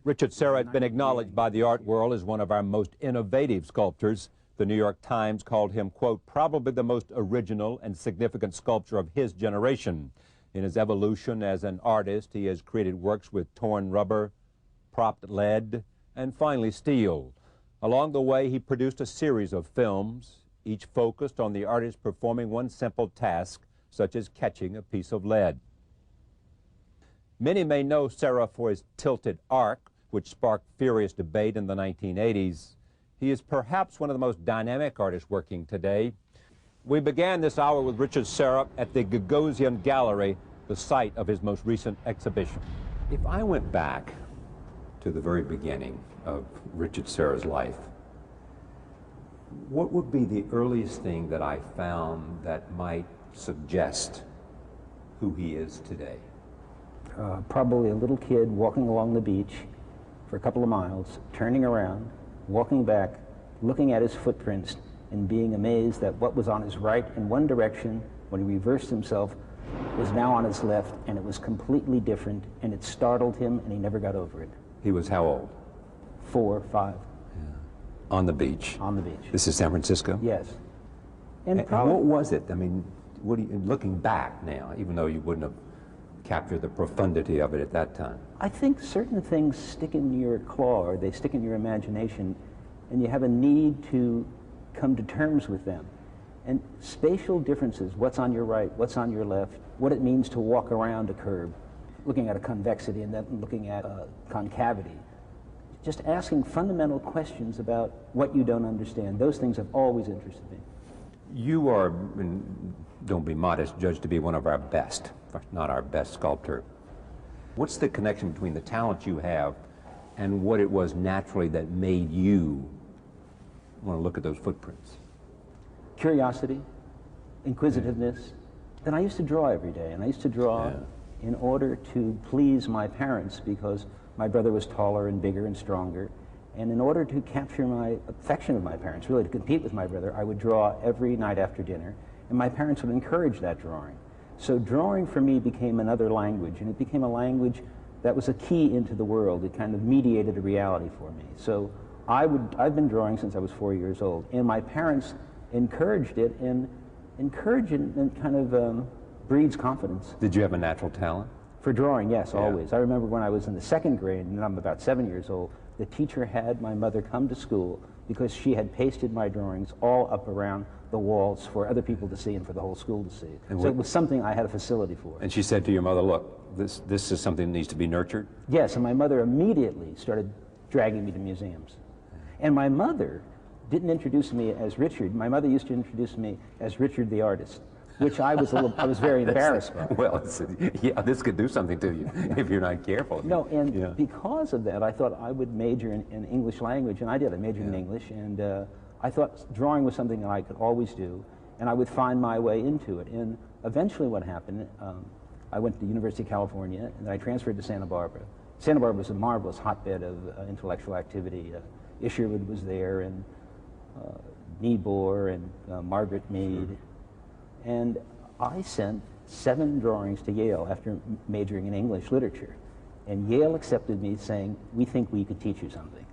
Richard Serra has been acknowledged by the art world as one of our most innovative sculptors. The New York Times called him, quote, probably the most original and significant sculptor of his generation. In his evolution as an artist, he has created works with torn rubber, propped lead, and finally steel. Along the way, he produced a series of films, each focused on the artist performing one simple task, such as catching a piece of lead. Many may know Serra for his tilted arc, which sparked furious debate in the 1980s. He is perhaps one of the most dynamic artists working today. We began this hour with Richard Serra at the Gagosian Gallery, the site of his most recent exhibition. If I went back to the very beginning of Richard Serra's life, what would be the earliest thing that I found that might suggest who he is today? Probably a little kid walking along the beach for a couple of miles, turning around, walking back, looking at his footprints, and being amazed that what was on his right in one direction, when he reversed himself, was now on his left, and it was completely different, and it startled him, and he never got over it. He was how old? 4, 5. Yeah. On the beach? On the beach. This is San Francisco? Yes. And what was it? I mean, looking back now, even though you wouldn't have captured the profundity of it at that time. I think certain things stick in your claw, or they stick in your imagination, and you have a need to come to terms with them. And spatial differences, what's on your right, what's on your left, what it means to walk around a curve, looking at a convexity and then looking at a concavity. Just asking fundamental questions about what you don't understand. Those things have always interested me. You are, don't be modest, judged to be one of our best, not our best sculptor. What's the connection between the talent you have and what it was naturally that made you want to look at those footprints? Curiosity, inquisitiveness. Then I used to draw every day, and I used to draw in order to please my parents, because my brother was taller and bigger and stronger. And in order to capture my affection of my parents, really to compete with my brother, I would draw every night after dinner, and my parents would encourage that drawing. So drawing for me became another language, and it became a language that was a key into the world. It kind of mediated a reality for me. So I've been drawing since I was 4 years old, and my parents encouraged it, and encouragement kind of breeds confidence. Did you have a natural talent? For drawing, yes, always. I remember when I was in the 2nd grade, and I'm about 7 years old, the teacher had my mother come to school because she had pasted my drawings all up around the walls for other people to see and for the whole school to see. And so it was something I had a facility for. And she said to your mother, look, this is something that needs to be nurtured? Yes, and my mother immediately started dragging me to museums. And my mother didn't introduce me as Richard. My mother used to introduce me as Richard the artist, which I was very embarrassed by. Well, this could do something to you if you're not careful. No, and because of that, I thought I would major in English language, and I did. I majored in English, and I thought drawing was something that I could always do, and I would find my way into it. And eventually what happened, I went to the University of California, and then I transferred to Santa Barbara. Santa Barbara was a marvelous hotbed of intellectual activity. Isherwood was there, and Niebuhr, and Margaret Mead. And I sent 7 drawings to Yale after majoring in English literature. And Yale accepted me, saying, we think we could teach you something.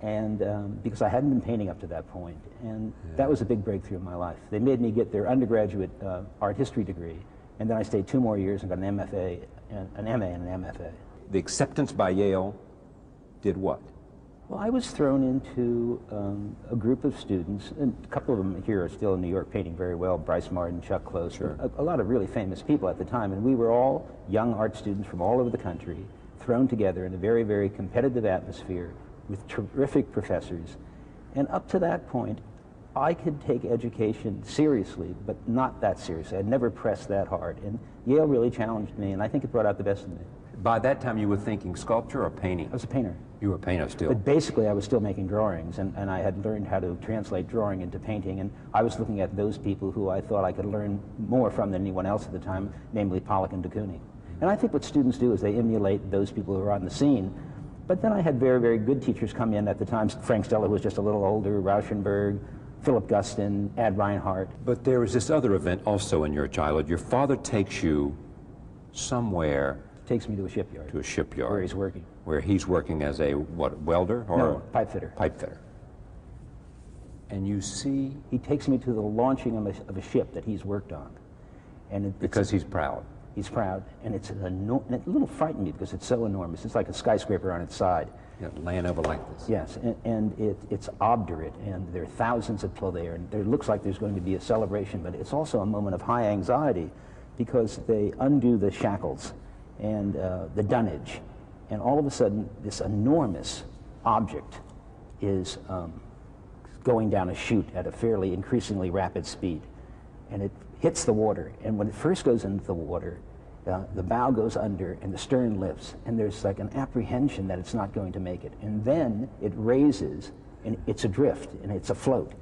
And because I hadn't been painting up to that point. And that was a big breakthrough in my life. They made me get their undergraduate art history degree. And then I stayed 2 more years and got an MFA, an MA and an MFA. The acceptance by Yale did what? Well, I was thrown into a group of students, and a couple of them here are still in New York painting very well, Bryce Martin, Chuck Close, a lot of really famous people at the time, and we were all young art students from all over the country, thrown together in a very, very competitive atmosphere with terrific professors. And up to that point, I could take education seriously, but not that seriously. I'd never pressed that hard, and Yale really challenged me, and I think it brought out the best in me. By that time, you were thinking sculpture or painting? I was a painter. You were a painter still? But basically, I was still making drawings, and I had learned how to translate drawing into painting, and I was looking at those people who I thought I could learn more from than anyone else at the time, namely Pollock and de Kooning. And I think what students do is they emulate those people who are on the scene. But then I had very, very good teachers come in at the time. Frank Stella, who was just a little older, Rauschenberg, Philip Guston, Ad Reinhardt. But there was this other event also in your childhood. Your father takes you somewhere Takes me to a shipyard. To a shipyard. Where he's working. Where he's working as a, what, welder? Or no, pipe fitter. Pipe fitter. And you see... He takes me to the launching of a ship that he's worked on. And because he's proud. He's proud, and it's and it a little frightened me because it's so enormous. It's like a skyscraper on its side. Yeah, laying over like this. Yes, and it's obdurate, and there are thousands at play there, and it looks like there's going to be a celebration, but it's also a moment of high anxiety because they undo the shackles and the dunnage, and all of a sudden this enormous object is going down a chute at a fairly increasingly rapid speed, and it hits the water, and when it first goes into the water, the bow goes under and the stern lifts, and there's like an apprehension that it's not going to make it. And then it raises, and it's adrift, and it's afloat.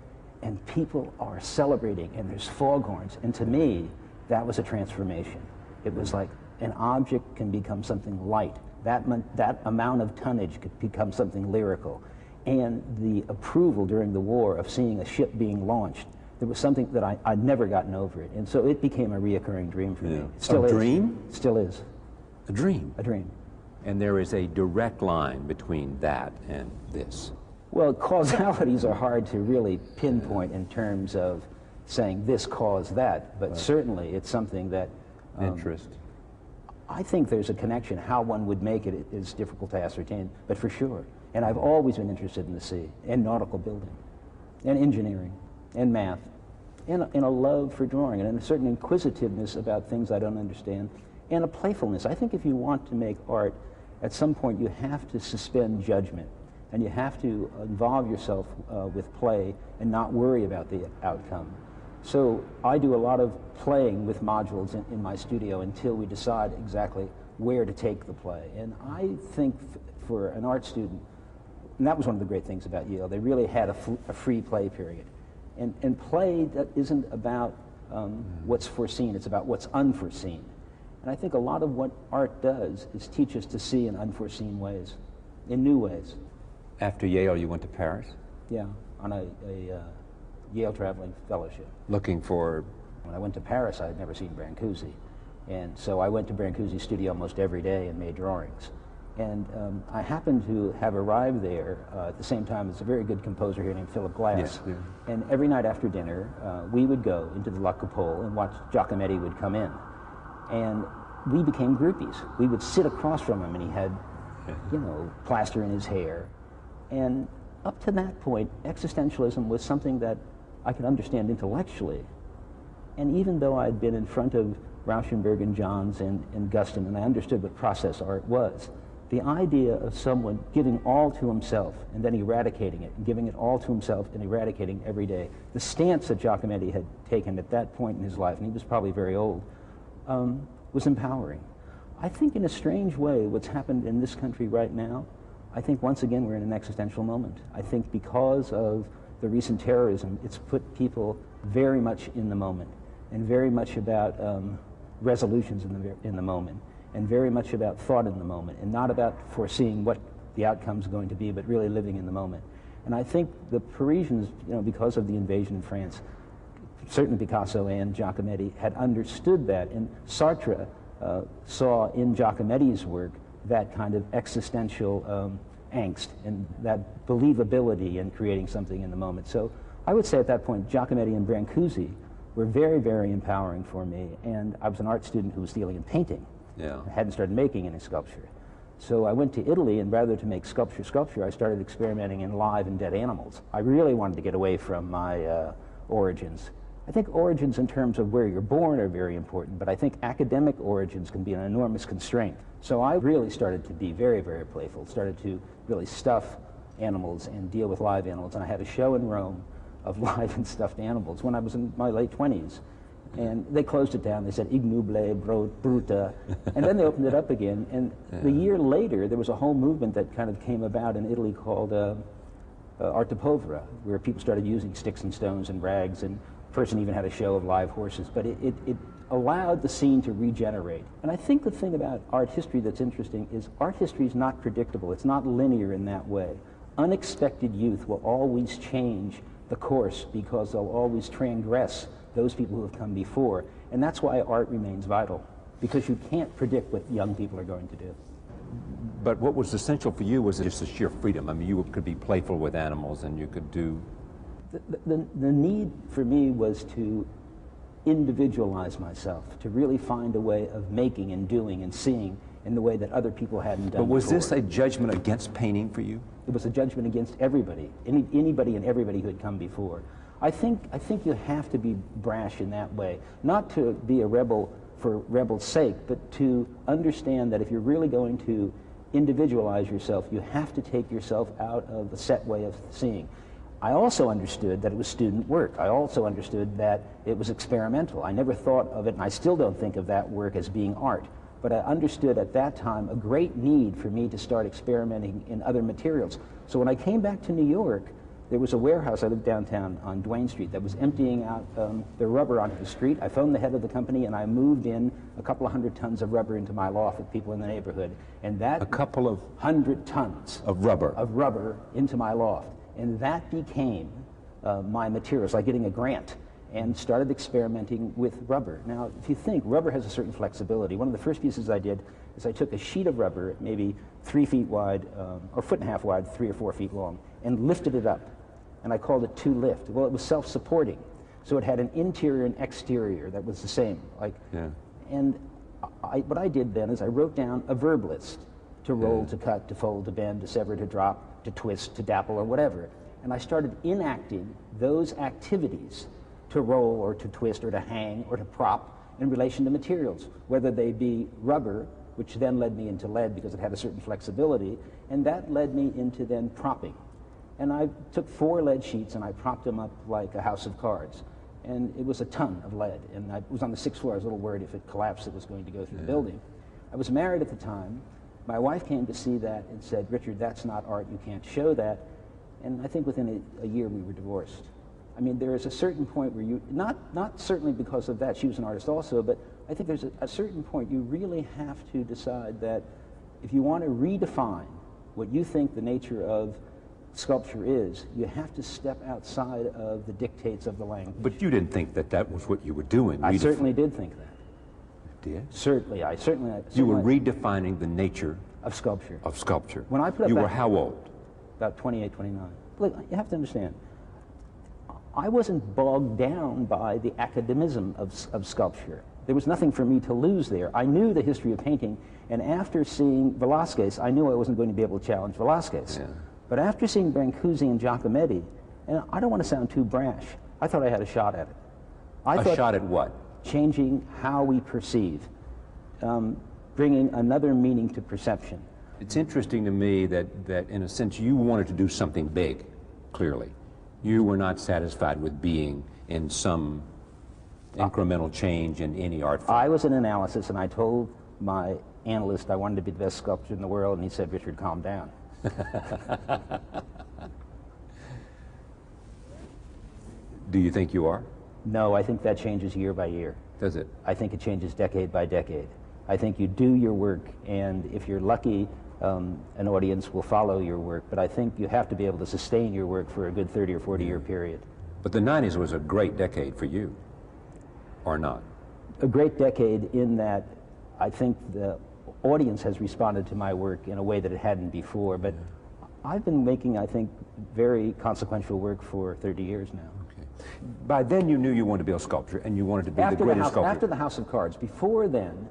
And people are celebrating, and there's foghorns. And to me, that was a transformation. It was like an object can become something light. That amount of tonnage could become something lyrical. And the approval during the war of seeing a ship being launched, there was something that I'd never gotten over it. And so it became a reoccurring dream for me. It still is. A dream? It still is. A dream? A dream. And there is a direct line between that and this. Well, causalities are hard to really pinpoint in terms of saying this caused that, but certainly it's something that... interest. I think there's a connection. How one would make it is difficult to ascertain, but for sure. And I've always been interested in the sea, and nautical building, and engineering, and math, and a love for drawing, and a certain inquisitiveness about things I don't understand, and a playfulness. I think if you want to make art, at some point you have to suspend judgment, and you have to involve yourself with play and not worry about the outcome. So I do a lot of playing with modules in my studio until we decide exactly where to take the play. And I think for an art student, and that was one of the great things about Yale, they really had a free play period. And play that isn't about what's foreseen, it's about what's unforeseen. And I think a lot of what art does is teach us to see in unforeseen ways, in new ways. After Yale, you went to Paris? Yeah, on a Yale traveling fellowship. Looking for... When I went to Paris, I had never seen Brancusi. And so I went to Brancusi's studio almost every day and made drawings. And I happened to have arrived there at the same time as a very good composer here named Philip Glass. Yes, yeah. And every night after dinner, we would go into the La Coupole and watch Giacometti would come in. And we became groupies. We would sit across from him, and he had, you know, plaster in his hair. And up to that point, existentialism was something that I could understand intellectually. And even though I'd been in front of Rauschenberg and Johns and Guston, and I understood what process art was, the idea of someone giving all to himself and then eradicating it, and giving it all to himself and eradicating every day, the stance that Giacometti had taken at that point in his life, and he was probably very old, was empowering. I think in a strange way, what's happened in this country right now, I think once again we're in an existential moment. I think because of the recent terrorism, it's put people very much in the moment, and very much about resolutions in the moment, and very much about thought in the moment, and not about foreseeing what the outcome's going to be, but really living in the moment. And I think the Parisians, you know, because of the invasion in France, certainly Picasso and Giacometti had understood that, and Sartre saw in Giacometti's work that kind of existential angst and that believability in creating something in the moment. So I would say at that point, Giacometti and Brancusi were very, very empowering for me, and I was an art student who was dealing in painting. Yeah. I hadn't started making any sculpture. So I went to Italy, and rather to make sculpture, I started experimenting in live and dead animals. I really wanted to get away from my origins. I think origins in terms of where you're born are very important, but I think academic origins can be an enormous constraint. So I really started to be very, very playful, started to really stuff animals and deal with live animals. And I had a show in Rome of live and stuffed animals when I was in my late 20s. And they closed it down. They said, ignuble, bruta. And then they opened it up again. And the year later, there was a whole movement that kind of came about in Italy called Arte Povera, where people started using sticks and stones and rags, and a person even had a show of live horses. But it allowed the scene to regenerate. And I think the thing about art history that's interesting is art history is not predictable. It's not linear in that way. Unexpected youth will always change the course because they'll always transgress those people who have come before. And that's why art remains vital. because you can't predict what young people are going to do. But what was essential for you was just the sheer freedom. I mean, you could be playful with animals and you could do... The need for me was to individualize myself, to really find a way of making and doing and seeing in the way that other people hadn't done. But was before. this a judgment against painting for you? It was a judgment against everybody, anybody and everybody who had come before. I think you have to be brash in that way, not to be a rebel for rebel's sake, but to understand that if you're really going to individualize yourself, you have to take yourself out of the set way of seeing. I also understood that it was student work. I also understood that it was experimental. I never thought of it, and I still don't think of that work as being art. But I understood at that time a great need for me to start experimenting in other materials. So when I came back to New York, there was a warehouse, I lived downtown on Duane Street, that was emptying out the rubber onto the street. I phoned the head of the company and I moved in a couple of 100 tons of rubber into my loft with people in the neighborhood. And that... A couple of... 100 tons. Of rubber. Of rubber into my loft. And that became my materials, like getting a grant, and started experimenting with rubber. Now, if you think, rubber has a certain flexibility. One of the first pieces I did is I took a sheet of rubber, maybe 3 feet wide, or 1.5 feet wide, 3 or 4 feet long, and lifted it up. And I called it 2-lift. Well, it was self-supporting. So it had an interior and exterior that was the same. And what I did then is I wrote down a verb list: to roll, to cut, to fold, to bend, to sever, to drop, to twist, to dapple, or whatever. And I started enacting those activities, to roll or to twist or to hang or to prop, in relation to materials, whether they be rubber, which then led me into lead because it had a certain flexibility, and that led me into then propping. And I took 4 lead sheets and I propped them up like a house of cards. And it was a ton of lead. And I was on the 6th floor. I was a little worried if it collapsed it was going to go through the building. I was married at the time. My wife came to see that and said, "Richard, that's not art. You can't show that." And I think within a year we were divorced. I mean, there is a certain point where you, not certainly because of that, she was an artist also, but I think there's a certain point you really have to decide that if you want to redefine what you think the nature of sculpture is, you have to step outside of the dictates of the language. But you didn't think that that was what you were doing. I certainly did think that. Did? Certainly, You were redefining the nature of sculpture. Of sculpture. When I put up you were how old? About 28, 29. Look, you have to understand, I wasn't bogged down by the academism of sculpture. There was nothing for me to lose there. I knew the history of painting, and after seeing Velázquez, I knew I wasn't going to be able to challenge Velázquez. Yeah. But after seeing Brancusi and Giacometti, and I don't want to sound too brash, I thought I had a shot at it. A shot at what? Changing how we perceive, bringing another meaning to perception. It's interesting to me that in a sense you wanted to do something big, clearly. You were not satisfied with being in some incremental change in any art form. I was in analysis, and I told my analyst I wanted to be the best sculptor in the world, and he said, "Richard, calm down." Do you think you are? No, I think that changes year by year. Does it? I think it changes decade by decade. I think you do your work, and if you're lucky, an audience will follow your work, but I think you have to be able to sustain your work for a good 30 or 40-year period. But the 90s was a great decade for you, or not? A great decade in that I think the audience has responded to my work in a way that it hadn't before, but I've been making, I think, very consequential work for 30 years now. Okay. By then you knew you wanted to be a sculptor, and you wanted to be the greatest sculptor. After the House of Cards. Before then,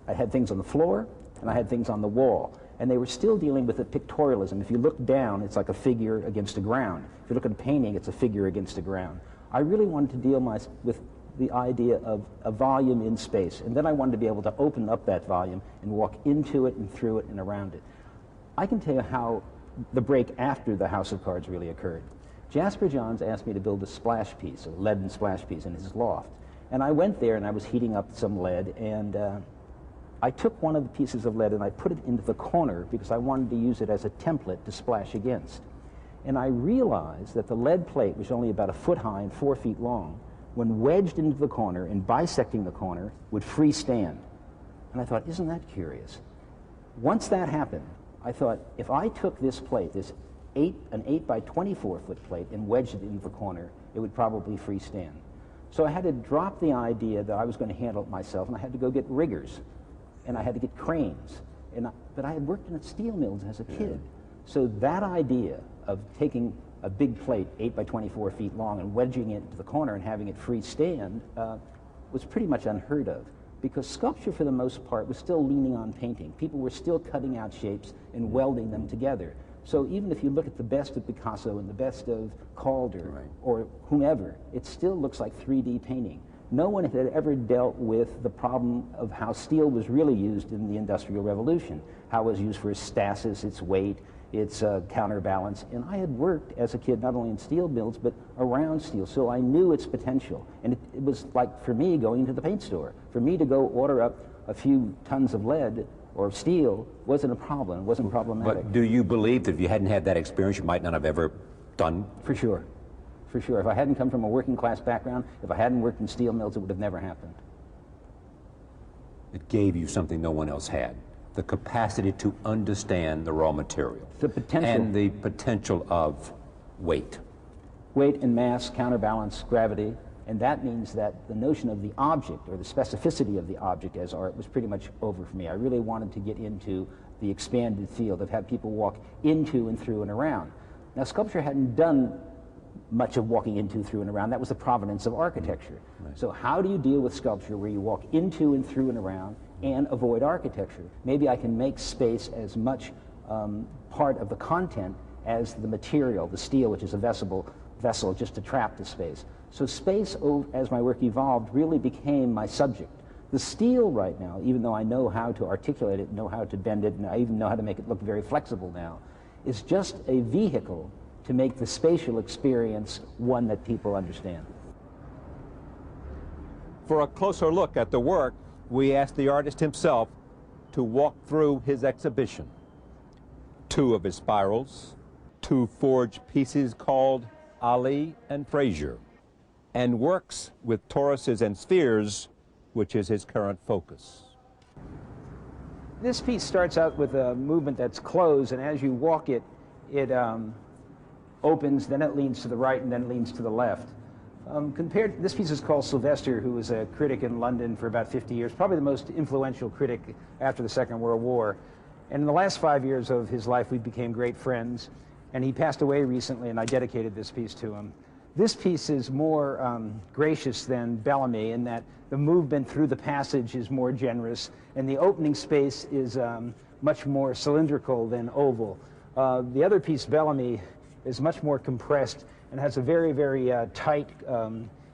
I had things on the floor, and I had things on the wall. And they were still dealing with the pictorialism. If you look down, it's like a figure against the ground. If you look at a painting, it's a figure against the ground. I really wanted to deal with the idea of a volume in space. And then I wanted to be able to open up that volume and walk into it and through it and around it. I can tell you how the break after the House of Cards really occurred. Jasper Johns asked me to build a splash piece, a leaden splash piece in his loft. And I went there and I was heating up some lead, and I took one of the pieces of lead and I put it into the corner because I wanted to use it as a template to splash against. And I realized that the lead plate, which was only about 1 foot high and 4 feet long, when wedged into the corner and bisecting the corner, would freestand. And I thought, isn't that curious? Once that happened, I thought, if I took this plate, an 8 by 24 foot plate, and wedged it into the corner, it would probably freestand. So I had to drop the idea that I was going to handle it myself, and I had to go get riggers, and I had to get cranes. But I had worked in steel mills as a kid. So that idea of taking a big plate, 8 by 24 feet long, and wedging it into the corner and having it free stand was pretty much unheard of, because sculpture, for the most part, was still leaning on painting. People were still cutting out shapes and welding them together. So even if you look at the best of Picasso and the best of Calder or whomever, it still looks like 3D painting. No one had ever dealt with the problem of how steel was really used in the Industrial Revolution, how it was used for its stasis, its weight, its counterbalance. And I had worked as a kid not only in steel mills, but around steel, so I knew its potential. And it was like, for me, going to the paint store. For me to go order up a few tons of lead or steel wasn't a problem, it wasn't problematic. But do you believe that if you hadn't had that experience, you might not have ever done? For sure. For sure. If I hadn't come from a working class background, if I hadn't worked in steel mills, it would have never happened. It gave you something no one else had, the capacity to understand the raw material. The potential. And the potential of weight. Weight and mass, counterbalance, gravity, and that means that the notion of the object, or the specificity of the object as art, was pretty much over for me. I really wanted to get into the expanded field of have people walk into and through and around. Now, sculpture hadn't done much of walking into, through, and around. That was the provenance of architecture. Right. So how do you deal with sculpture where you walk into and through and around and avoid architecture? Maybe I can make space as much part of the content as the material, the steel, which is a vessel just to trap the space. So space, as my work evolved, really became my subject. The steel right now, even though I know how to articulate it, know how to bend it, and I even know how to make it look very flexible now, is just a vehicle to make the spatial experience one that people understand. For a closer look at the work, we asked the artist himself to walk through his exhibition. 2 of his spirals, 2 forged pieces called Ali and Fraser, and works with toruses and spheres, which is his current focus. This piece starts out with a movement that's closed, and as you walk it, it opens, then it leans to the right, and then it leans to the left. This piece is called Sylvester, who was a critic in London for about 50 years, probably the most influential critic after the Second World War. And in the last 5 years of his life, we became great friends, and he passed away recently, and I dedicated this piece to him. This piece is more gracious than Bellamy in that the movement through the passage is more generous, and the opening space is much more cylindrical than oval. The other piece, Bellamy, is much more compressed and has a very, very tight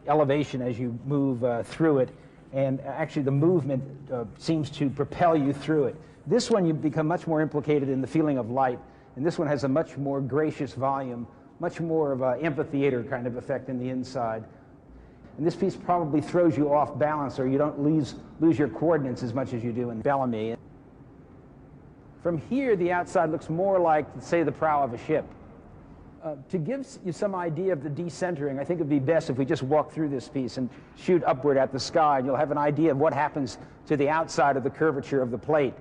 elevation as you move through it, and actually the movement seems to propel you through it. This one, you become much more implicated in the feeling of light, and this one has a much more gracious volume, much more of an amphitheater kind of effect in the inside. And this piece probably throws you off balance, or you don't lose your coordinates as much as you do in Bellamy. From here, the outside looks more like, say, the prow of a ship. To give you some idea of the decentering, I think it would be best if we just walk through this piece and shoot upward at the sky, and you'll have an idea of what happens to the outside of the curvature of the plate.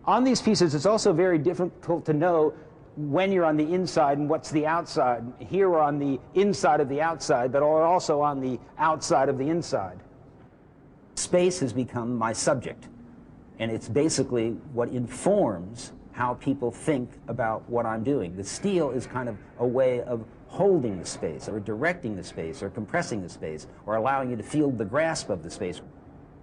On these pieces, it's also very difficult to know when you're on the inside and what's the outside. Here we're on the inside of the outside, but we're also on the outside of the inside. Space has become my subject, and it's basically what informs how people think about what I'm doing. The steel is kind of a way of holding the space, or directing the space, or compressing the space, or allowing you to feel the grasp of the space.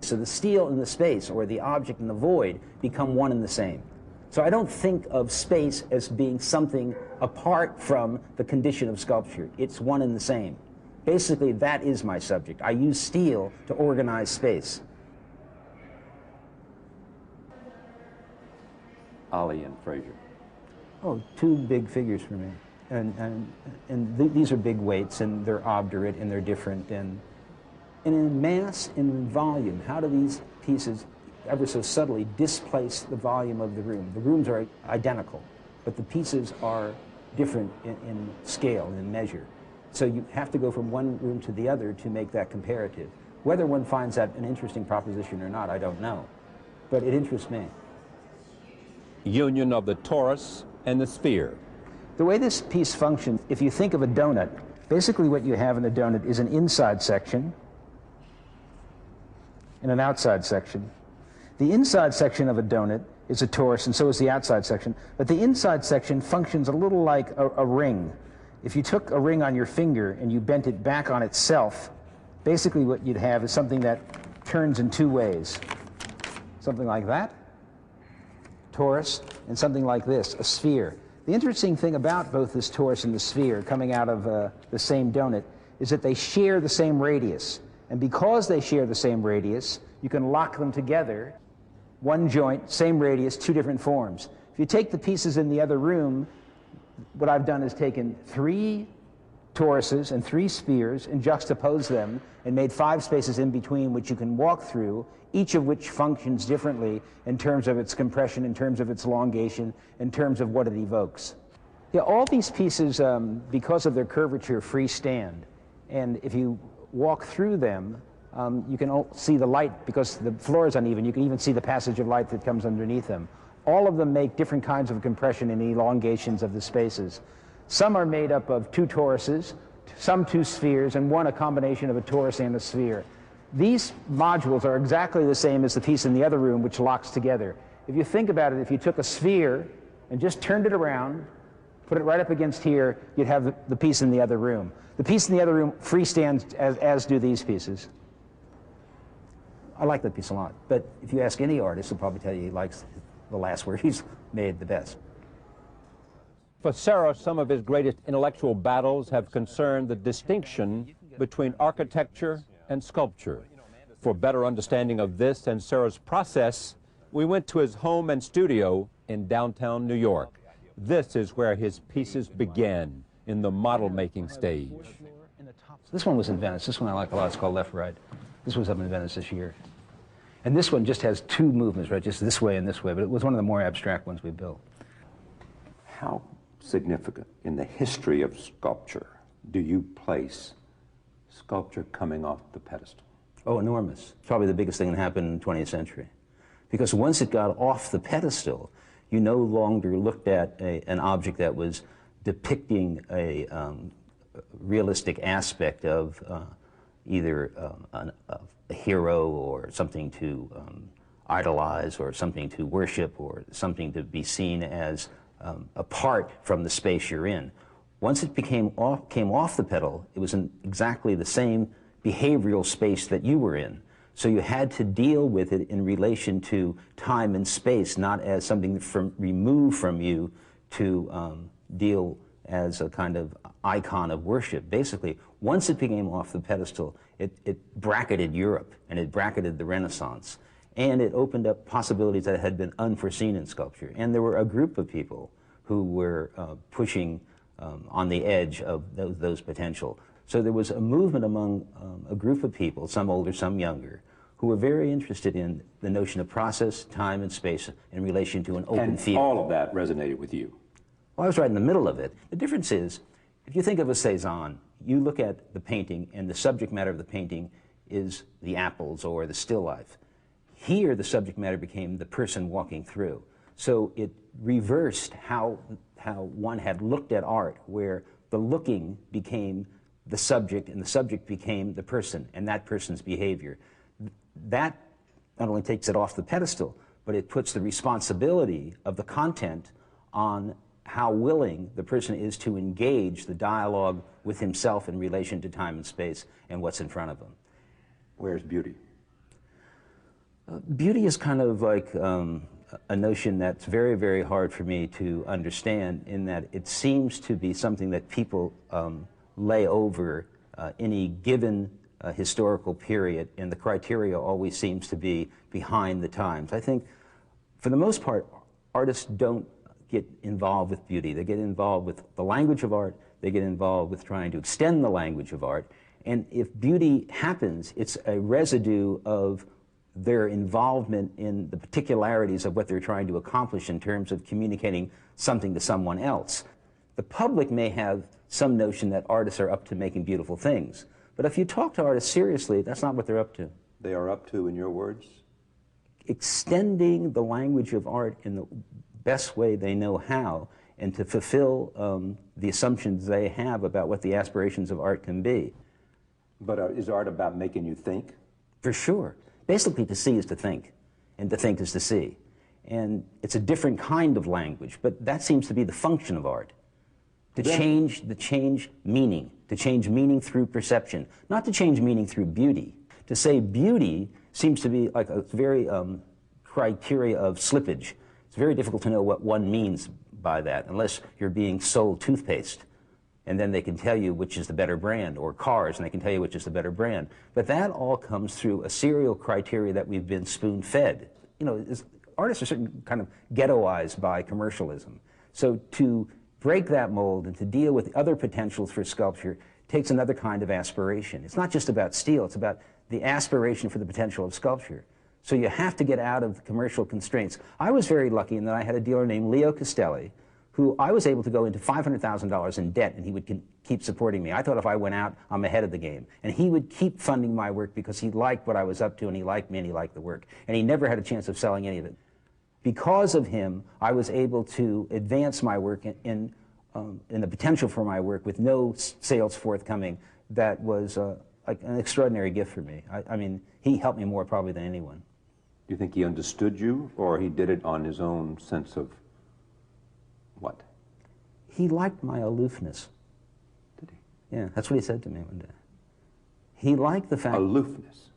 So the steel and the space, or the object and the void, become one and the same. So I don't think of space as being something apart from the condition of sculpture. It's one and the same. Basically, that is my subject. I use steel to organize space. Ali and Fraser. Oh, 2 big figures for me. These are big weights, and they're obdurate, and they're different. And in mass and in volume, how do these pieces ever so subtly displace the volume of the room? The rooms are identical, but the pieces are different in scale and in measure. So you have to go from one room to the other to make that comparative. Whether one finds that an interesting proposition or not, I don't know. But it interests me. Union of the torus and the sphere. The way this piece functions, if you think of a donut, Basically what you have in a donut is an inside section and an outside section. The inside section of a donut is a torus, and so is the outside section. But the inside section functions a little like a ring. If you took a ring on your finger and you bent it back on itself, basically what you'd have is something that turns in two ways. Something like that, torus, and something like this, a sphere. The interesting thing about both this torus and the sphere coming out of the same donut is that they share the same radius. And because they share the same radius, you can lock them together. One joint, same radius, two different forms. If you take the pieces in the other room, what I've done is taken 3 toruses and 3 spheres and juxtaposed them and made 5 spaces in between which you can walk through, each of which functions differently in terms of its compression, in terms of its elongation, in terms of what it evokes. Yeah, all these pieces, because of their curvature, freestand. And if you walk through them, you can see the light, because the floor is uneven, you can even see the passage of light that comes underneath them. All of them make different kinds of compression and elongations of the spaces. Some are made up of 2 toruses, some 2 spheres, and one a combination of a torus and a sphere. These modules are exactly the same as the piece in the other room, which locks together. If you think about it, if you took a sphere and just turned it around, put it right up against here, you'd have the piece in the other room. The piece in the other room freestands as do these pieces. I like that piece a lot, but if you ask any artist, he'll probably tell you he likes the last word he's made the best. For Serra, some of his greatest intellectual battles have concerned the distinction between architecture and sculpture. For better understanding of this and Serra's process, we went to his home and studio in downtown New York. This is where his pieces began, in the model-making stage. This one was in Venice. This one I like a lot. It's called Left Right. This was up in Venice this year. And this one just has 2 movements, right? Just this way and this way, but it was one of the more abstract ones we built. How significant in the history of sculpture do you place sculpture coming off the pedestal? Oh, enormous. Probably the biggest thing that happened in the 20th century. Because once it got off the pedestal, you no longer looked at an object that was depicting a realistic aspect of either a hero or something to idolize or something to worship or something to be seen as apart from the space you're in. Once it came off the pedal, it was in exactly the same behavioral space that you were in. So you had to deal with it in relation to time and space, not as something removed from you to deal as a kind of icon of worship. Basically, once it came off the pedestal, it bracketed Europe, and it bracketed the Renaissance, and it opened up possibilities that had been unforeseen in sculpture. And there were a group of people who were pushing on the edge of those potential. So there was a movement among a group of people, some older, some younger, who were very interested in the notion of process, time, and space in relation to an open field. And all of that resonated with you? Well, I was right in the middle of it. The difference is, if you think of a Cézanne, you look at the painting, and the subject matter of the painting is the apples or the still life. Here, the subject matter became the person walking through. So it reversed how one had looked at art, where the looking became the subject, and the subject became the person, and that person's behavior. That not only takes it off the pedestal, but it puts the responsibility of the content on how willing the person is to engage the dialogue with himself in relation to time and space and what's in front of him. Where's beauty? Beauty is kind of like a notion that's very, very hard for me to understand, in that it seems to be something that people lay over any given historical period, and the criteria always seems to be behind the times. I think, for the most part, artists don't get involved with beauty. They get involved with the language of art. They get involved with trying to extend the language of art. And if beauty happens, it's a residue of their involvement in the particularities of what they're trying to accomplish in terms of communicating something to someone else. The public may have some notion that artists are up to making beautiful things. But if you talk to artists seriously, that's not what they're up to. They are up to, in your words? Extending the language of art in the best way they know how, and to fulfill the assumptions they have about what the aspirations of art can be. But is art about making you think? For sure. Basically, to see is to think, and to think is to see. And it's a different kind of language, but that seems to be the function of art. To change meaning, to change meaning through perception, not to change meaning through beauty. To say beauty seems to be like a very criteria of slippage. It's very difficult to know what one means by that, unless you're being sold toothpaste, and then they can tell you which is the better brand, or cars, and they can tell you which is the better brand. But that all comes through a serial criteria that we've been spoon-fed. You know, artists are certain kind of ghettoized by commercialism. So to break that mold and to deal with other potentials for sculpture takes another kind of aspiration. It's not just about steel, it's about the aspiration for the potential of sculpture. So you have to get out of the commercial constraints. I was very lucky in that I had a dealer named Leo Castelli, who I was able to go into $500,000 in debt, and he would keep supporting me. I thought if I went out, I'm ahead of the game. And he would keep funding my work because he liked what I was up to, and he liked me, and he liked the work. And he never had a chance of selling any of it. Because of him, I was able to advance my work in the potential for my work with no sales forthcoming. That was like an extraordinary gift for me. I mean, he helped me more probably than anyone. Do you think he understood you, or he did it on his own sense of what? He liked my aloofness. Did he? Yeah, that's what he said to me one day. He liked the fact... Aloofness?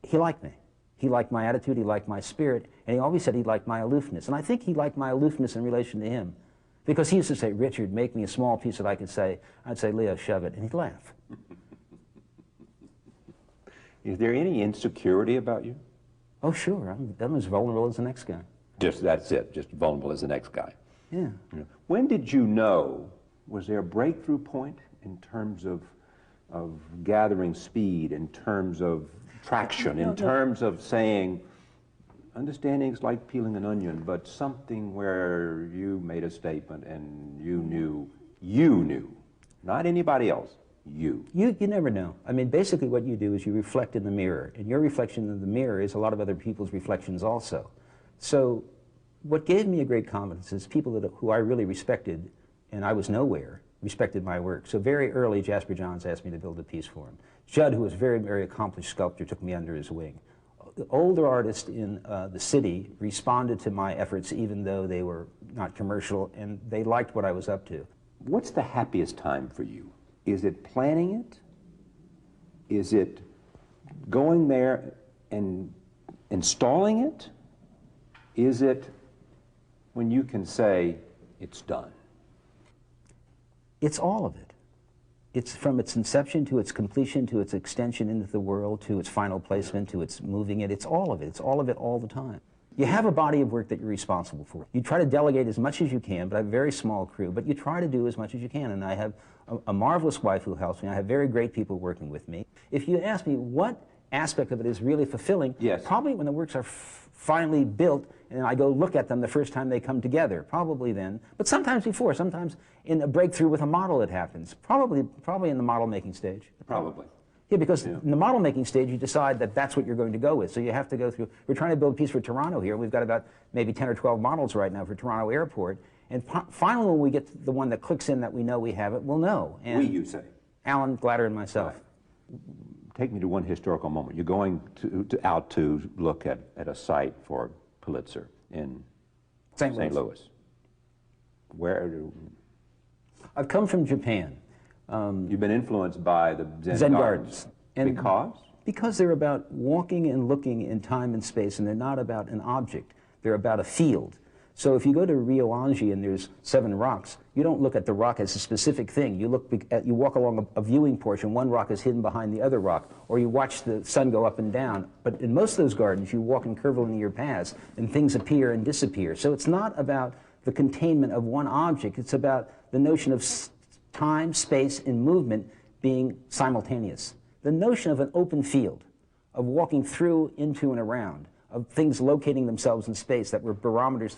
He liked me. He liked my attitude, he liked my spirit, and he always said he liked my aloofness. And I think he liked my aloofness in relation to him. Because he used to say, Richard, make me a small piece that I could say. I'd say, Leo, shove it. And he'd laugh. Is there any insecurity about you? Oh, sure. I'm as vulnerable as the next guy. That's it, just vulnerable as the next guy. Yeah. When did you know, was there a breakthrough point in terms of gathering speed, in terms of traction, in terms of saying, understanding's like peeling an onion, but something where you made a statement and you knew, not anybody else, you. You never know. I mean, basically what you do is you reflect in the mirror, and your reflection in the mirror is a lot of other people's reflections also. So what gave me a great confidence is people who I really respected, and I was nowhere, respected my work. So very early, Jasper Johns asked me to build a piece for him. Judd, who was a very, very accomplished sculptor, took me under his wing. The older artists in the city responded to my efforts even though they were not commercial, and they liked what I was up to. What's the happiest time for you? Is it planning it? Is it going there and installing it? Is it when you can say, it's done? It's all of it. It's from its inception to its completion, to its extension into the world, to its final placement, to its moving it. It's all of it. It's all of it all the time. You have a body of work that you're responsible for. You try to delegate as much as you can, but I have a very small crew, but you try to do as much as you can. And I have a marvelous wife who helps me. I have very great people working with me. If you ask me what aspect of it is really fulfilling, yes, probably when the works are finally built and I go look at them the first time they come together, probably then. But sometimes before, sometimes in a breakthrough with a model it happens. Probably in the model making stage. Probably. Yeah, because in the model making stage you decide that that's what you're going to go with. So you have to go through, we're trying to build a piece for Toronto here. We've got about maybe 10 or 12 models right now for Toronto Airport. And finally when we get to the one that clicks in that we know we have it, we'll know. And we, you say? Alan Glatter and myself. Right. Take me to one historical moment. You're going out to look at a site for Pulitzer in St. Louis. Where? I've come from Japan. You've been influenced by the Zen Gardens. And because? Because they're about walking and looking in time and space, and they're not about an object. They're about a field. So if you go to Rio Anji and there's 7 rocks, you don't look at the rock as a specific thing. You walk along a viewing portion, one rock is hidden behind the other rock, or you watch the sun go up and down. But in most of those gardens, you walk in curvilinear paths, and things appear and disappear. So it's not about the containment of one object. It's about the notion of time, space, and movement being simultaneous. The notion of an open field, of walking through, into, and around, of things locating themselves in space that were barometers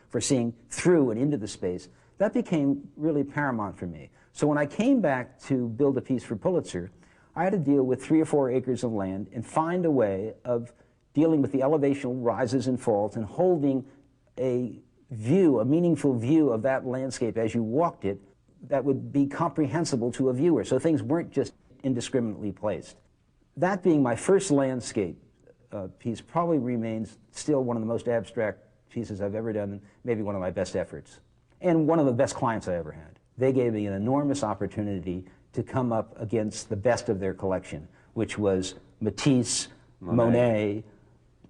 for seeing through and into the space, that became really paramount for me. So when I came back to build a piece for Pulitzer, I had to deal with 3 or 4 acres of land and find a way of dealing with the elevation rises and falls and holding a view, a meaningful view of that landscape as you walked it that would be comprehensible to a viewer, so things weren't just indiscriminately placed. That being my first landscape piece probably remains still one of the most abstract pieces I've ever done, maybe one of my best efforts, and one of the best clients I ever had. They gave me an enormous opportunity to come up against the best of their collection, which was Matisse, Monet,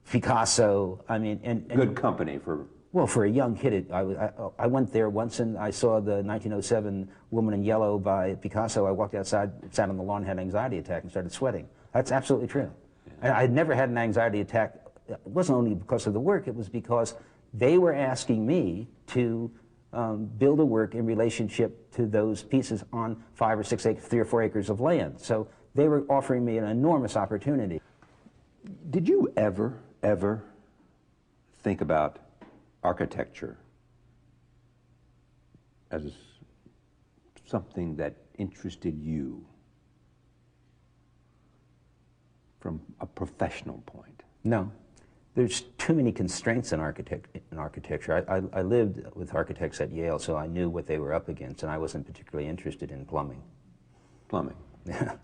Picasso. I mean, and good company for... Well, for a young kid, I went there once and I saw the 1907 Woman in Yellow by Picasso. I walked outside, sat on the lawn, had an anxiety attack and started sweating. That's absolutely true. Yeah. I had never had an anxiety attack. It wasn't only because of the work, it was because they were asking me to build a work in relationship to those pieces on 5 or 6 acres, 3 or 4 acres of land. So they were offering me an enormous opportunity. Did you ever think about architecture as something that interested you from a professional point? No. There's too many constraints in architecture. I lived with architects at Yale, so I knew what they were up against, and I wasn't particularly interested in plumbing. Plumbing? Yeah.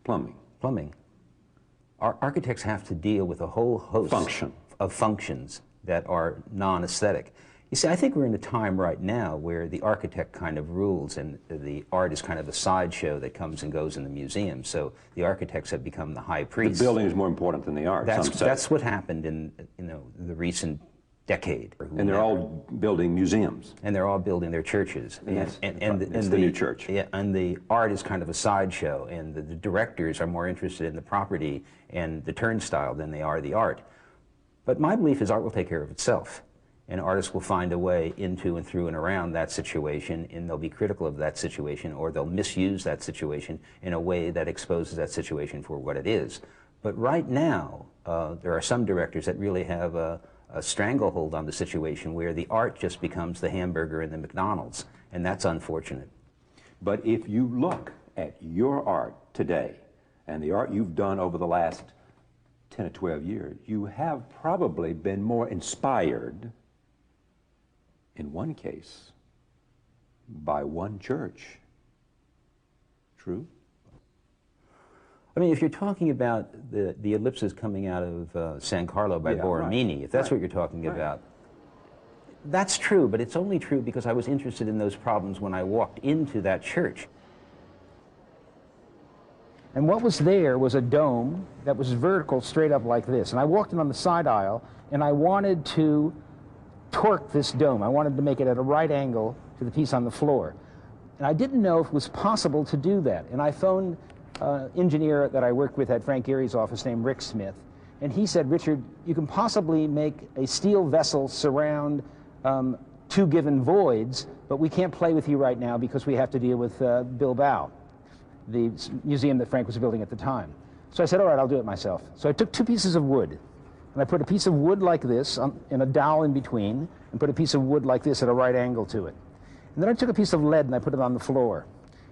Plumbing? Plumbing. Architects have to deal with a whole host of functions that are non-aesthetic. You see, I think we're in a time right now where the architect kind of rules and the art is kind of a sideshow that comes and goes in the museum. So the architects have become the high priests. The building is more important than the art, some say. That's what happened in the recent decade. And they're all building museums. And they're all building their churches. Yes, and the new church. Yeah, and the art is kind of a sideshow, and the directors are more interested in the property and the turnstile than they are the art. But my belief is art will take care of itself, and artists will find a way into and through and around that situation, and they'll be critical of that situation, or they'll misuse that situation in a way that exposes that situation for what it is. But right now, there are some directors that really have a stranglehold on the situation where the art just becomes the hamburger and the McDonald's, and that's unfortunate. But if you look at your art today, and the art you've done over the last 10 or 12 years, you have probably been more inspired, in one case, by one church. True? I mean, if you're talking about the ellipses coming out of San Carlo by Borromini, right. if that's what you're talking about, that's true, but it's only true because I was interested in those problems when I walked into that church. And what was there was a dome that was vertical straight up like this. And I walked in on the side aisle, and I wanted to torque this dome. I wanted to make it at a right angle to the piece on the floor. And I didn't know if it was possible to do that. And I phoned an engineer that I worked with at Frank Gehry's office named Rick Smith. And he said, Richard, you can possibly make a steel vessel surround 2 given voids, but we can't play with you right now because we have to deal with Bilbao, the museum that Frank was building at the time. So I said, all right, I'll do it myself. So I took 2 pieces of wood, and I put a piece of wood like this and a dowel in between, and put a piece of wood like this at a right angle to it. And then I took a piece of lead and I put it on the floor.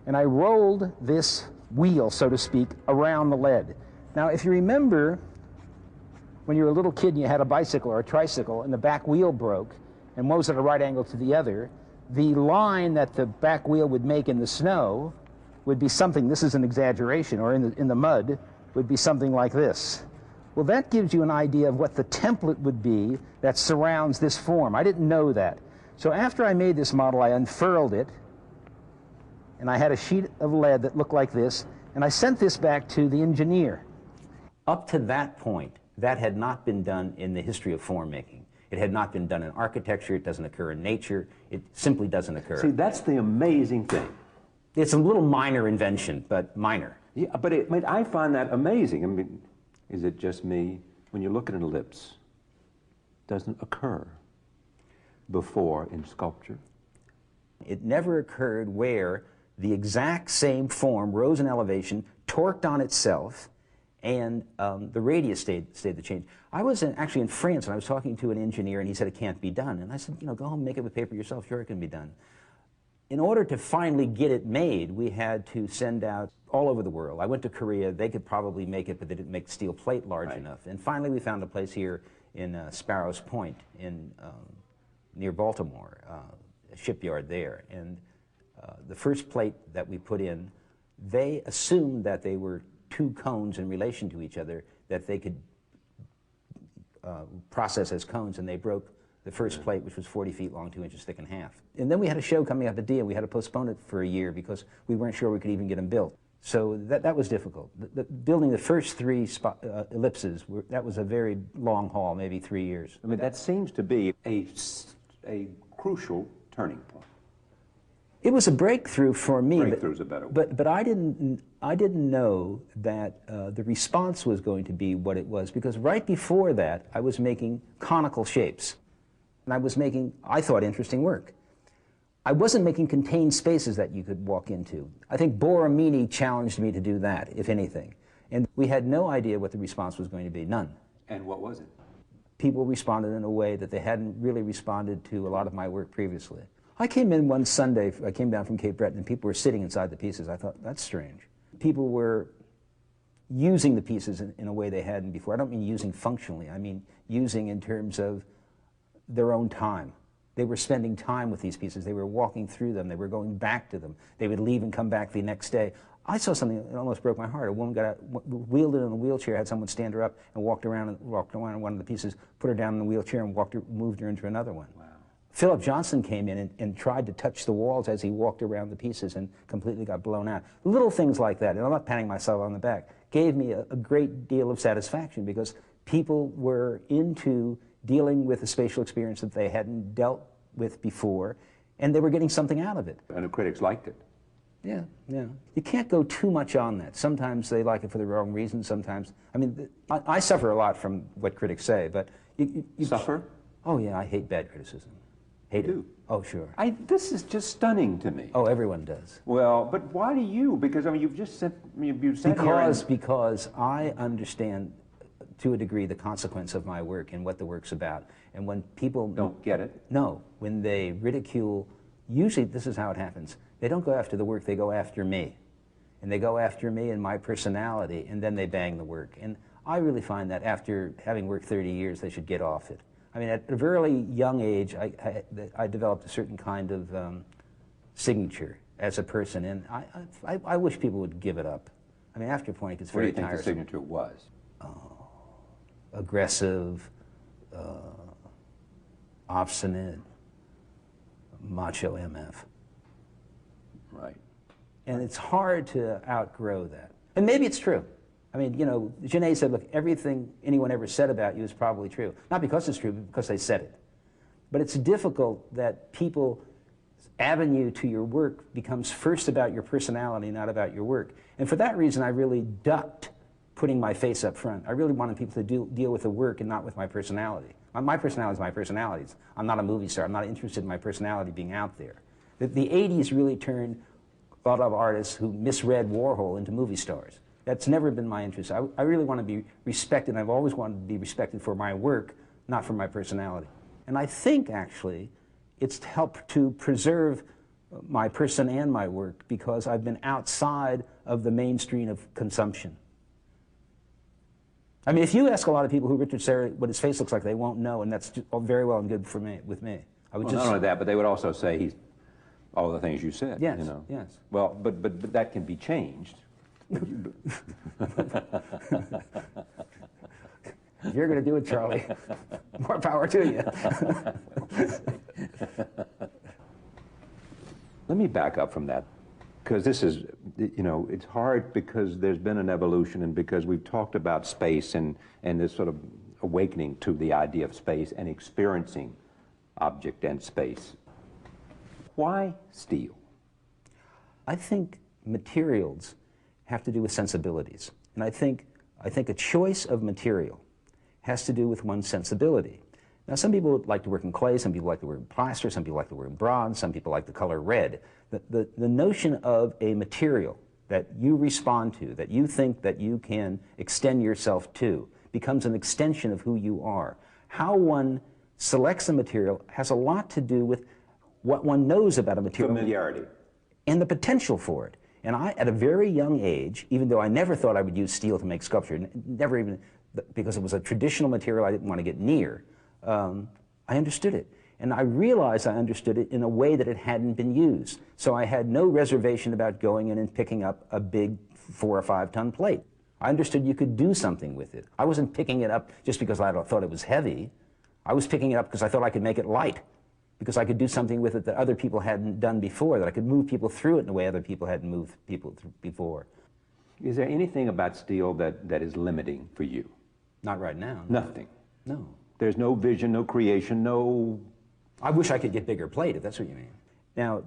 And I rolled this wheel, so to speak, around the lead. Now, if you remember, when you were a little kid and you had a bicycle or a tricycle and the back wheel broke, and one was at a right angle to the other, the line that the back wheel would make in the snow would be something, this is an exaggeration, or in the mud, would be something like this. Well, that gives you an idea of what the template would be that surrounds this form. I didn't know that. So after I made this model, I unfurled it, and I had a sheet of lead that looked like this, and I sent this back to the engineer. Up to that point, that had not been done in the history of form making. It had not been done in architecture, it doesn't occur in nature, it simply doesn't occur. See, that's the amazing thing. It's a little minor invention, but minor. Yeah, but I find that amazing. I mean, is it just me? When you look at an ellipse, it doesn't occur before in sculpture. It never occurred where the exact same form rose in elevation, torqued on itself, and the radius stayed the change. I was actually in France, and I was talking to an engineer, and he said it can't be done. And I said, go home, make it with paper yourself. Sure, it can be done. In order to finally get it made, we had to send out all over the world. I went to Korea. They could probably make it, but they didn't make steel plate large enough. And finally, we found a place here in Sparrows Point in near Baltimore, a shipyard there. And the first plate that we put in, they assumed that they were two cones in relation to each other that they could process as cones, and they broke the first plate, which was 40 feet long, 2 inches thick in half. And then we had a show coming up at D, and we had to postpone it for a year because we weren't sure we could even get them built. So that was difficult. Building the first three ellipses, that was a very long haul, maybe 3 years. I mean, that seems to be a crucial turning point. It was a breakthrough for me. Breakthrough's a better word. But I didn't know that the response was going to be what it was, because right before that, I was making conical shapes. And I was making, I thought, interesting work. I wasn't making contained spaces that you could walk into. I think Borromini challenged me to do that, if anything. And we had no idea what the response was going to be, none. And what was it? People responded in a way that they hadn't really responded to a lot of my work previously. I came in one Sunday, I came down from Cape Breton, and people were sitting inside the pieces. I thought, that's strange. People were using the pieces in a way they hadn't before. I don't mean using functionally, I mean using in terms of their own time. They were spending time with these pieces. They were walking through them. They were going back to them. They would leave and come back the next day. I saw something that almost broke my heart. A woman got out, wheeled in a wheelchair, had someone stand her up, and walked around one of the pieces, put her down in the wheelchair, and moved her into another one. Wow. Philip Johnson came in and tried to touch the walls as he walked around the pieces and completely got blown out. Little things like that, and I'm not patting myself on the back, gave me a great deal of satisfaction, because people were into dealing with a spatial experience that they hadn't dealt with before, and they were getting something out of it. And the critics liked it. Yeah, yeah. You can't go too much on that. Sometimes they like it for the wrong reasons, sometimes. I mean, I suffer a lot from what critics say, but... You suffer? Oh, yeah, I hate bad criticism. Hate it. Oh, sure. This is just stunning to me. Oh, everyone does. Well, but why do you? Because, I mean, you've just said... Because I understand, to a degree, the consequence of my work and what the work's about. And when people... Don't get it? No. When they ridicule, usually this is how it happens. They don't go after the work, they go after me. And they go after me and my personality, and then they bang the work. And I really find that after having worked 30 years, they should get off it. I mean, at a very young age, I developed a certain kind of signature as a person, and I wish people would give it up. I mean, after a point, it gets very tiresome. What do you think the signature was? Aggressive, obstinate, macho MF. Right. And it's hard to outgrow that. And maybe it's true. I mean, you know, Genet said, look, everything anyone ever said about you is probably true. Not because it's true, but because they said it. But it's difficult that people's avenue to your work becomes first about your personality, not about your work. And for that reason, I really ducked putting my face up front. I really wanted people to deal with the work and not with my personality. My personality is my personality. I'm not a movie star. I'm not interested in my personality being out there. The 80s really turned a lot of artists who misread Warhol into movie stars. That's never been my interest. I really want to be respected, and I've always wanted to be respected for my work, not for my personality. And I think, actually, it's helped to preserve my person and my work because I've been outside of the mainstream of consumption. I mean, if you ask a lot of people who Richard Serra, what his face looks like, they won't know, and that's very well and good for me, with me. Well, not only that, but they would also say he's all the things you said. Yes, you know? yes. Well, but that can be changed. If you're going to do it, Charlie, more power to you. Let me back up from that, because this is, you know, it's hard because there's been an evolution and because we've talked about space and this sort of awakening to the idea of space and experiencing object and space. Why steel? I think materials have to do with sensibilities. And I think a choice of material has to do with one's sensibility. Now, some people like to work in clay, some people like to work in plaster, some people like to work in bronze, some people like the color red. The notion of a material that you respond to, that you think that you can extend yourself to, becomes an extension of who you are. How one selects a material has a lot to do with what one knows about a material. Familiarity. And the potential for it. And I, at a very young age, even though I never thought I would use steel to make sculpture, never even, because it was a traditional material I didn't want to get near, I understood it. And I realized I understood it in a way that it hadn't been used. So I had no reservation about going in and picking up a big 4 or 5 ton plate. I understood you could do something with it. I wasn't picking it up just because I thought it was heavy. I was picking it up because I thought I could make it light, because I could do something with it that other people hadn't done before, that I could move people through it in a way other people hadn't moved people before. Is there anything about steel that is limiting for you? Not right now. Nothing? No. There's no vision, no creation, no... I wish I could get bigger plate, if that's what you mean. Now,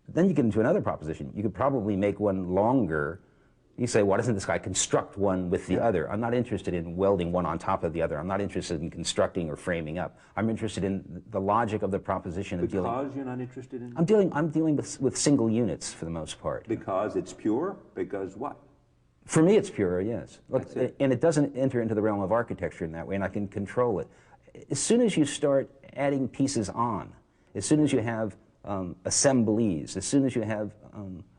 then you get into another proposition. You could probably make one longer. You say, why doesn't this guy construct one with the other? I'm not interested in welding one on top of the other. I'm not interested in constructing or framing up. I'm interested in the logic of the proposition of dealing... Because you're not interested in... I'm dealing with single units for the most part. Because it's pure? Because what? For me, it's pure, yes. Look, That's it. And it doesn't enter into the realm of architecture in that way, and I can control it. As soon as you start adding pieces on, as soon as you have assemblies, as soon as you have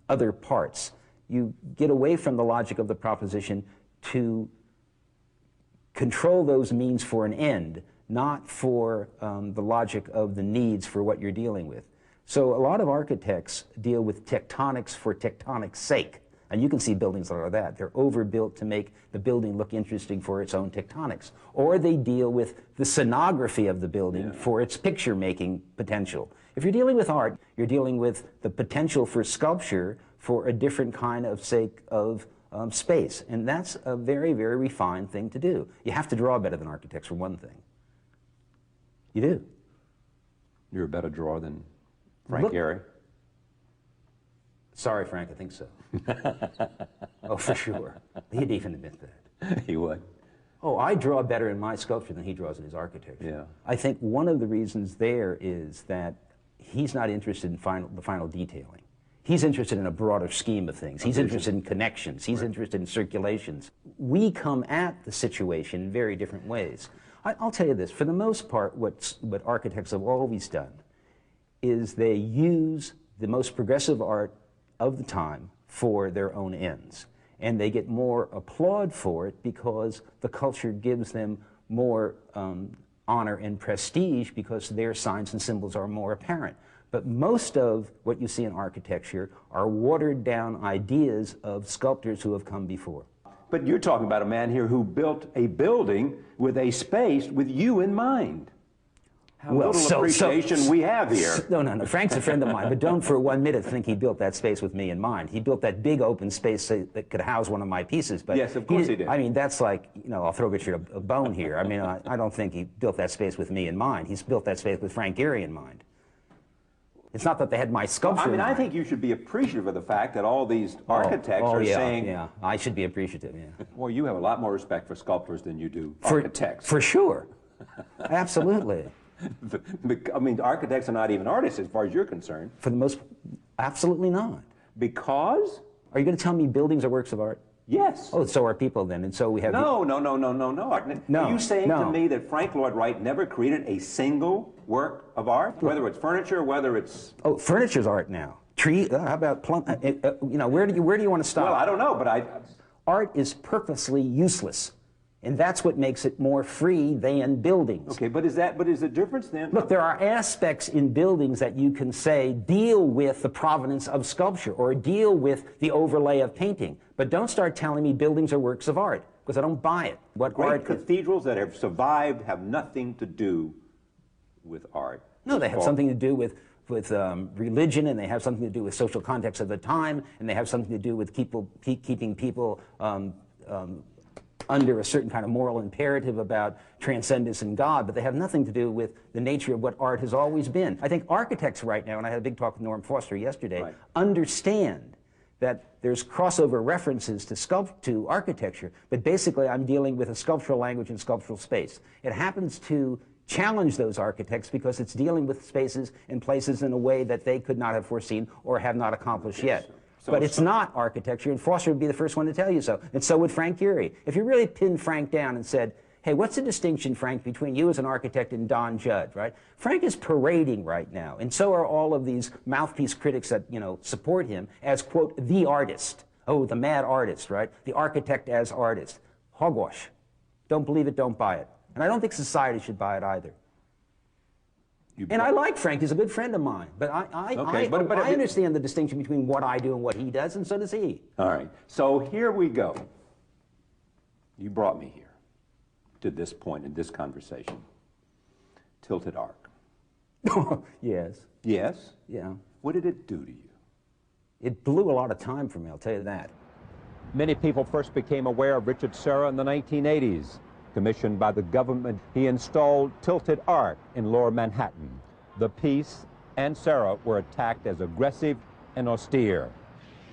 other parts, you get away from the logic of the proposition to control those means for an end, not for the logic of the needs for what you're dealing with. So a lot of architects deal with tectonics for tectonic's sake. And you can see buildings that are that. They're overbuilt to make the building look interesting for its own tectonics. Or they deal with the scenography of the building for its picture-making potential. If you're dealing with art, you're dealing with the potential for sculpture for a different kind of sake of space. And that's a very, very refined thing to do. You have to draw better than architects, for one thing. You do. You're a better drawer than Frank Gehry? Sorry, Frank, I think so. Oh, for sure. He'd even admit that. He would. Oh, I draw better in my sculpture than he draws in his architecture. Yeah. I think one of the reasons there is that he's not interested in the final detailing. He's interested in a broader scheme of things. He's interested in connections. He's interested in circulations. We come at the situation in very different ways. I'll tell you this, for the most part, what architects have always done is they use the most progressive art of the time for their own ends. And they get more applaud for it because the culture gives them more honor and prestige because their signs and symbols are more apparent. But most of what you see in architecture are watered down ideas of sculptors who have come before. But you're talking about a man here who built a building with a space with you in mind. How little appreciation we have here. No. Frank's a friend of mine, but don't for 1 minute think he built that space with me in mind. He built that big open space that could house one of my pieces. But yes, of course he did. I mean, that's like, you know, I'll throw Richard a bone here. I mean, I don't think he built that space with me in mind. He's built that space with Frank Gehry in mind. It's not that they had my sculpture I mean, in mind. I think you should be appreciative of the fact that all these architects are saying... Yeah, I should be appreciative, yeah. Well, you have a lot more respect for sculptors than you do architects. For sure. Absolutely. I mean, architects are not even artists as far as you're concerned. For the most, absolutely not. Because? Are you going to tell me buildings are works of art? Yes. Oh, so are people then, and so we have... No. Are you saying to me that Frank Lloyd Wright never created a single work of art? Whether it's furniture, whether it's... Oh, furniture's art now. Tree, how about plum... you know, where do you want to stop? Well, I don't know, but Art is purposely useless. And that's what makes it more free than buildings. Okay, but is the difference then? Look, there are aspects in buildings that you can say deal with the provenance of sculpture or deal with the overlay of painting. But don't start telling me buildings are works of art, because I don't buy it. What Great cathedrals that have survived have nothing to do with art. No, they have something to do with religion, and they have something to do with social context of the time, and they have something to do with keeping people under a certain kind of moral imperative about transcendence and God, but they have nothing to do with the nature of what art has always been. I think architects right now, and I had a big talk with Norm Foster yesterday, understand that there's crossover references to architecture, but basically I'm dealing with a sculptural language and sculptural space. It happens to challenge those architects because it's dealing with spaces and places in a way that they could not have foreseen or have not accomplished yet. But it's not architecture, and Foster would be the first one to tell you so, and so would Frank Gehry. If you really pinned Frank down and said, hey, what's the distinction, Frank, between you as an architect and Don Judd, right? Frank is parading right now, and so are all of these mouthpiece critics that, you know, support him as, quote, the artist. Oh, the mad artist, right? The architect as artist. Hogwash. Don't believe it, don't buy it. And I don't think society should buy it either. And I like Frank. He's a good friend of mine. But I understand the distinction between what I do and what he does, and so does he. All right. So here we go. You brought me here to this point in this conversation. Tilted arc. Yes. Yes? Yeah. What did it do to you? It blew a lot of time for me, I'll tell you that. Many people first became aware of Richard Serra in the 1980s. Commissioned by the government, he installed tilted art in Lower Manhattan. The piece and Serra were attacked as aggressive and austere.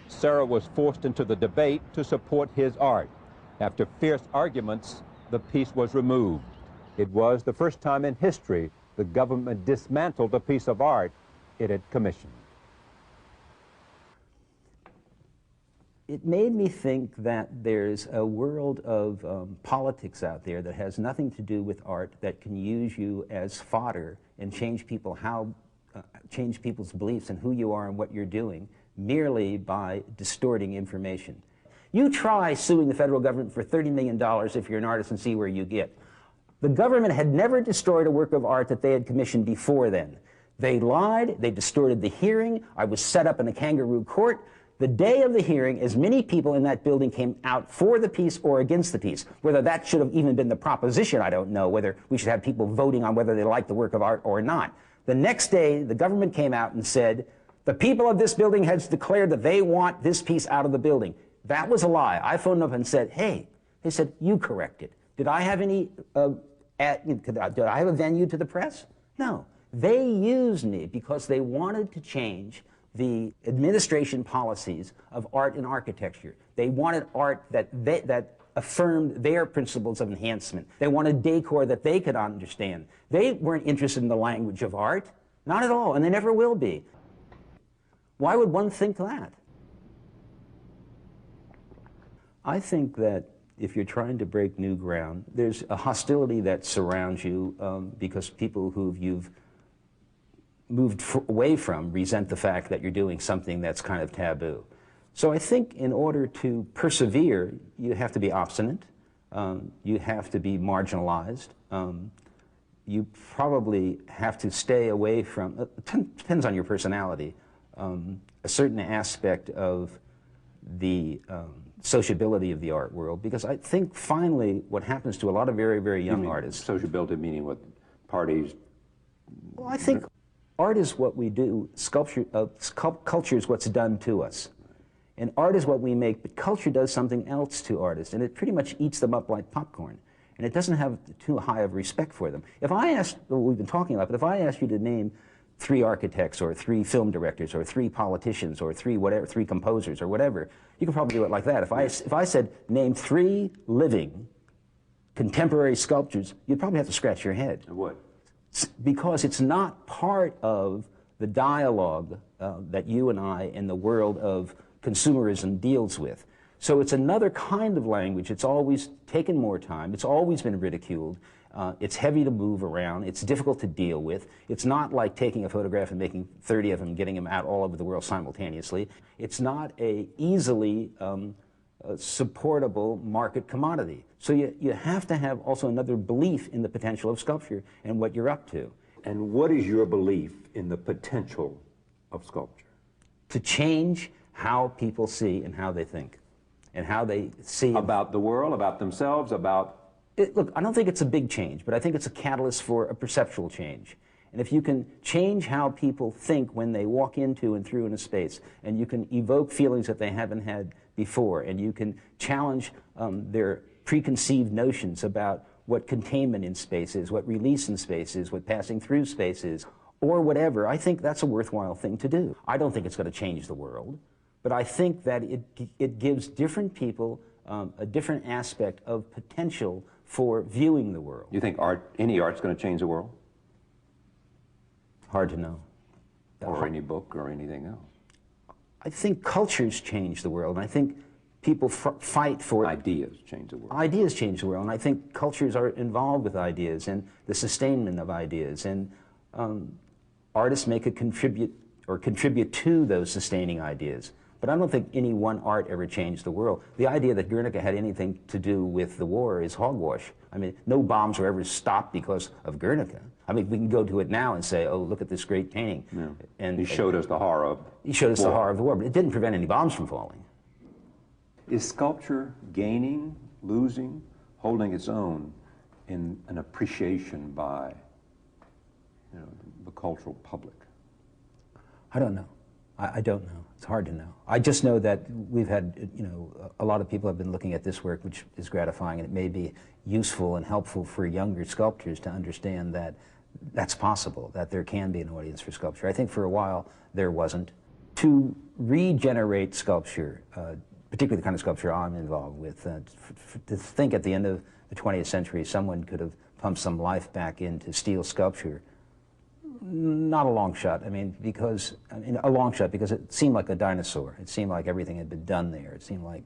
Serra was forced into the debate to support his art. After fierce arguments, the piece was removed. It was the first time in history the government dismantled a piece of art it had commissioned. It made me think that there's a world of politics out there that has nothing to do with art, that can use you as fodder and change people's beliefs and who you are and what you're doing merely by distorting information. You try suing the federal government for $30 million if you're an artist and see where you get. The government had never destroyed a work of art that they had commissioned before then. They lied, they distorted the hearing. I was set up in a kangaroo court. The day of the hearing, as many people in that building came out for the piece or against the piece. Whether that should have even been the proposition, I don't know. Whether we should have people voting on whether they like the work of art or not. The next day, the government came out and said, the people of this building has declared that they want this piece out of the building. That was a lie. I phoned up and said, hey, they said, you correct it. Did I have any, did I have a venue to the press? No. They used me because they wanted to change the administration policies of art and architecture. They wanted art that affirmed their principles of enhancement. They wanted decor that they could understand. They weren't interested in the language of art, not at all, and they never will be. Why would one think that? I think that if you're trying to break new ground, there's a hostility that surrounds you because people who you've moved away from resent the fact that you're doing something that's kind of taboo. So I think in order to persevere, you have to be obstinate, you have to be marginalized, you probably have to stay away from, depends on your personality, a certain aspect of the sociability of the art world, because I think finally what happens to a lot of very, very young artists. Sociability meaning what? Parties? Well, I think art is what we do, culture is what's done to us. And art is what we make, but culture does something else to artists, and it pretty much eats them up like popcorn. And it doesn't have too high of respect for them. If I asked, well, we've been talking about, but if I asked you to name 3 architects or 3 film directors or 3 politicians or 3 composers or whatever, you could probably do it like that. If I said name 3 living contemporary sculptors, you'd probably have to scratch your head. I would. Because it's not part of the dialogue that you and I in the world of consumerism deals with. So it's another kind of language. It's always taken more time. It's always been ridiculed. It's heavy to move around. It's difficult to deal with. It's not like taking a photograph and making 30 of them and getting them out all over the world simultaneously. It's not a easily supportable market commodity. So you have to have also another belief in the potential of sculpture and what you're up to. And what is your belief in the potential of sculpture? To change how people see and how they think, and how they see about the world, about themselves, about... Look, I don't think it's a big change, but I think it's a catalyst for a perceptual change. And if you can change how people think when they walk into and through in a space, and you can evoke feelings that they haven't had before, and you can challenge their preconceived notions about what containment in space is, what release in space is, what passing through space is, or whatever, I think that's a worthwhile thing to do. I don't think it's going to change the world, but I think that it gives different people a different aspect of potential for viewing the world. You think any art's going to change the world? Hard to know. Or any book or anything else? I think cultures change the world, and I think people fight for... Ideas change the world. Ideas change the world, and I think cultures are involved with ideas and the sustainment of ideas, and artists contribute to those sustaining ideas But I don't think any one art ever changed the world. The idea that Guernica had anything to do with the war is hogwash. I mean, no bombs were ever stopped because of Guernica. I mean, we can go to it now and say, oh, look at this great painting. Yeah. And he showed us the horror of He showed us war. the horror of the war, but it didn't prevent any bombs from falling. Is sculpture gaining, losing, holding its own in an appreciation by, you know, the cultural public? I don't know. I don't know. It's hard to know. I just know that we've had, you know, a lot of people have been looking at this work, which is gratifying, and it may be useful and helpful for younger sculptors to understand that that's possible, that there can be an audience for sculpture. I think for a while there wasn't. To regenerate sculpture, particularly the kind of sculpture I'm involved with, to think at the end of the 20th century someone could have pumped some life back into steel sculpture, not a long shot. I mean, a long shot because it seemed like a dinosaur. It seemed like everything had been done there. It seemed like,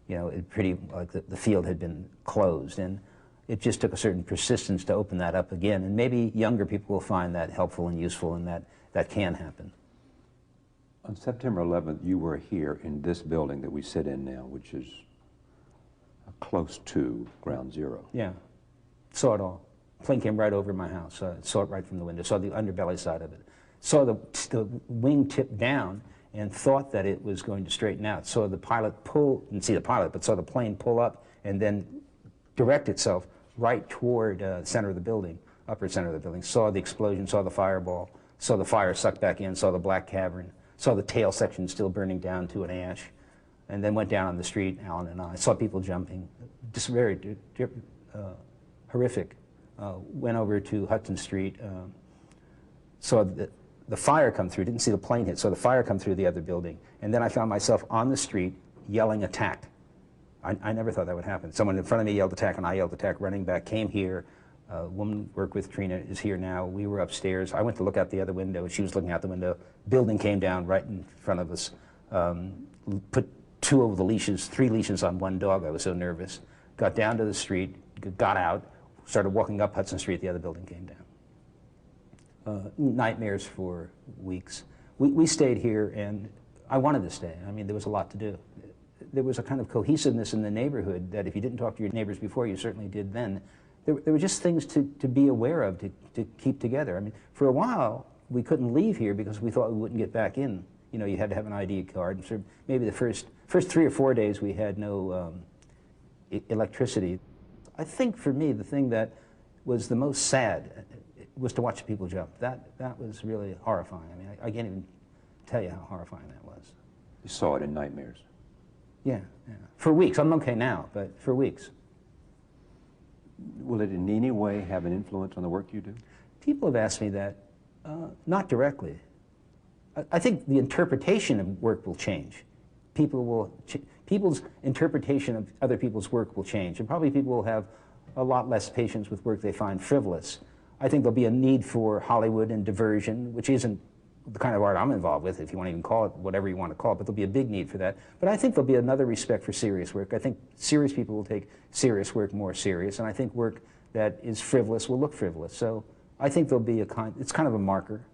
you know, the field had been closed, and it just took a certain persistence to open that up again. And maybe younger people will find that helpful and useful, and that can happen. On September 11th, you were here in this building that we sit in now, which is close to Ground Zero. Yeah, saw it all. Plane came right over my house. Saw it right from the window. Saw the underbelly side of it. Saw the wing tip down and thought that it was going to straighten out. Saw the pilot pull, didn't see the pilot, but saw the plane pull up and then direct itself right toward the center of the building, upper center of the building. Saw the explosion, saw the fireball, saw the fire suck back in, saw the black cavern, saw the tail section still burning down to an ash, and then went down on the street, Alan and I. Saw people jumping, just very horrific. Went over to Hudson Street, saw the fire come through, didn't see the plane hit, saw the fire come through the other building, and then I found myself on the street yelling attack. I never thought that would happen. Someone in front of me yelled attack, and I yelled attack, running back, came here. A woman worked with Trina is here now. We were upstairs. I went to look out the other window. She was looking out the window. Building came down right in front of us. Put three leashes on one dog. I was so nervous. Got down to the street, got out, started walking up Hudson Street. The other building came down. Nightmares for weeks. We stayed here, and I wanted to stay. I mean, there was a lot to do. There was a kind of cohesiveness in the neighborhood that if you didn't talk to your neighbors before, you certainly did then. There were just things to be aware of, to keep together. I mean, for a while, we couldn't leave here because we thought we wouldn't get back in. You know, you had to have an ID card. And so maybe the first 3 or 4 days we had no electricity. I think for me, the thing that was the most sad was to watch people jump. That was really horrifying. I mean, I can't even tell you how horrifying that was. You saw it in nightmares. Yeah. For weeks. I'm okay now, but for weeks. Will it in any way have an influence on the work you do? People have asked me that, not directly. I think the interpretation of work will change. People's interpretation of other people's work will change, and probably people will have a lot less patience with work they find frivolous. I think there'll be a need for Hollywood and diversion, which isn't the kind of art I'm involved with, if you want to even call it whatever you want to call it, but there'll be a big need for that. But I think there'll be another respect for serious work. I think serious people will take serious work more serious, and I think work that is frivolous will look frivolous. So I think there'll be it's kind of a marker.